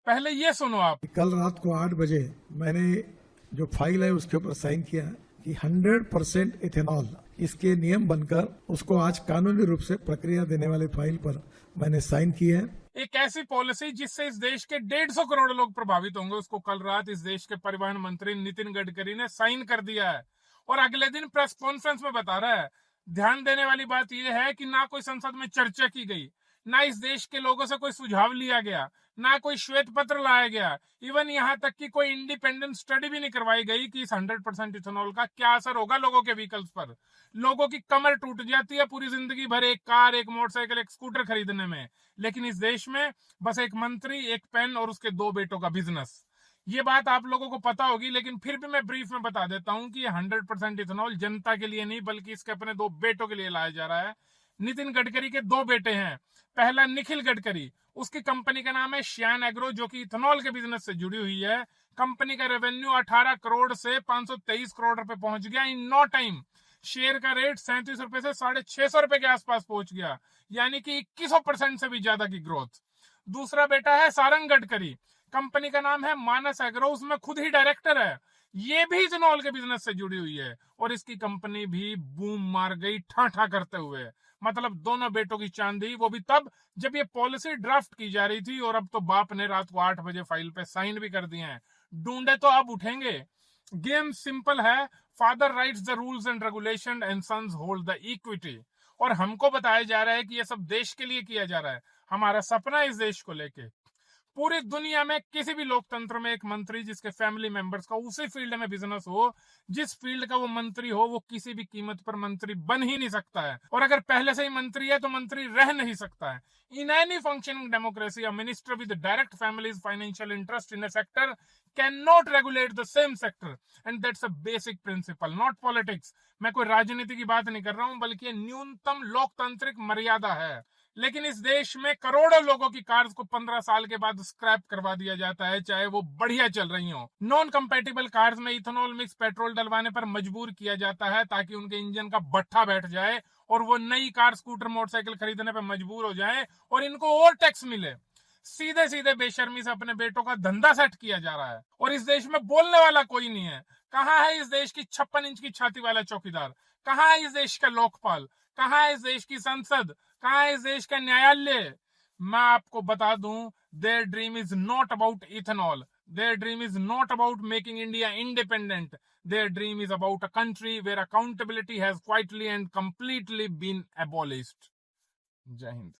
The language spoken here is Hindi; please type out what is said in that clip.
पहले ये सुनो आप। कल रात को 8 बजे मैंने जो फाइल है उसके ऊपर साइन किया कि 100% इथेनॉल इसके नियम बनकर उसको आज कानूनी रूप से प्रक्रिया देने वाली फाइल पर मैंने साइन की है। एक ऐसी पॉलिसी जिससे इस देश के 150 करोड़ लोग प्रभावित होंगे, उसको कल रात इस देश के परिवहन मंत्री नितिन गडकरी ने साइन कर दिया है और अगले दिन प्रेस कॉन्फ्रेंस में बता रहा है। ध्यान देने वाली बात यह है कि ना कोई संसद में चर्चा की गई, ना इस देश के लोगों से कोई सुझाव लिया गया, ना कोई श्वेत पत्र लाया गया, इवन यहां तक कि कोई इंडिपेंडेंट स्टडी भी नहीं करवाई गई कि इस 100% इथेनॉल का क्या असर होगा लोगों के व्हीकल्स पर। लोगों की कमर टूट जाती है पूरी जिंदगी भर एक कार, एक मोटरसाइकिल, एक स्कूटर खरीदने में, लेकिन इस देश में बस एक मंत्री, एक पेन और उसके 2 बेटों का बिजनेस। ये बात आप लोगों को पता होगी, लेकिन फिर भी मैं ब्रीफ में बता देता हूं कि 100% इथेनॉल जनता के लिए नहीं बल्कि इसके अपने 2 बेटों के लिए लाया जा रहा है। नितिन गडकरी के 2 बेटे हैं। पहला निखिल गडकरी, उसकी कंपनी का नाम है श्यान एग्रो, जो कि इथेनॉल के बिजनेस से जुड़ी हुई है। कंपनी का रेवेन्यू 18 करोड़ से 523 करोड़ रुपए पहुंच गया इन नो टाइम। शेयर का रेट 37 रुपए से 650 रुपए के आसपास पहुंच गया, यानी कि 2100% से भी ज्यादा की ग्रोथ। दूसरा बेटा है सारंग गडकरी, कंपनी का नाम है मानस एग्रो, उसमें खुद ही डायरेक्टर है। ये भी इथेनॉल के बिजनेस से जुड़ी हुई है और इसकी कंपनी भी बूम मार गई ठा करते हुए। मतलब दोनों बेटों की चांदी, वो भी तब जब ये पॉलिसी ड्राफ्ट की जा रही थी, और अब तो बाप ने रात को 8 बजे फाइल पे साइन भी कर दिए हैं। ढूंढे तो अब उठेंगे। गेम सिंपल है, father writes the rules and regulation and sons hold the equity. और हमको बताया जा रहा है कि ये सब देश के लिए किया जा रहा है। हमारा सपना है इस देश को लेके। पूरी दुनिया में किसी भी लोकतंत्र में एक मंत्री जिसके फैमिली मेंबर्स का उसी फील्ड में बिजनेस हो, जिस फील्ड का वो मंत्री हो, वो किसी भी कीमत पर मंत्री बन ही नहीं सकता है। और अगर पहले से ही मंत्री है तो मंत्री रह नहीं सकता है। In any functioning democracy, a minister with direct families financial interest in a sector can not regulate the same sector, and that's a basic principle, not politics. मैं कोई राजनीति की बात नहीं कर रहा हूं, बल्कि न्यूनतम लोकतांत्रिक मर्यादा है। लेकिन इस देश में करोड़ों लोगों की कार्स को 15 साल के बाद स्क्रैप करवा दिया जाता है, चाहे वो बढ़िया चल रही हो। नॉन कंपैटिबल कार्स में इथेनॉल मिक्स पेट्रोल डलवाने पर मजबूर किया जाता है ताकि उनके इंजन का भट्ठा बैठ जाए और वो नई कार, स्कूटर, मोटरसाइकिल खरीदने पर मजबूर हो जाए और इनको और टैक्स मिले। सीधे सीधे बेशर्मी से अपने बेटों का धंधा सेट किया जा रहा है और इस देश में बोलने वाला कोई नहीं है। कहाँ है इस देश की 56 इंच की छाती वाला चौकीदार? कहाँ है इस देश का लोकपाल? कहाँ है इस देश की संसद? कहाँ है इस देश का न्यायालय? मैं आपको बता दूं, their dream is not about ethanol, their dream is not about making India independent, their dream is about a country where accountability has quietly and completely been abolished. जय हिंद।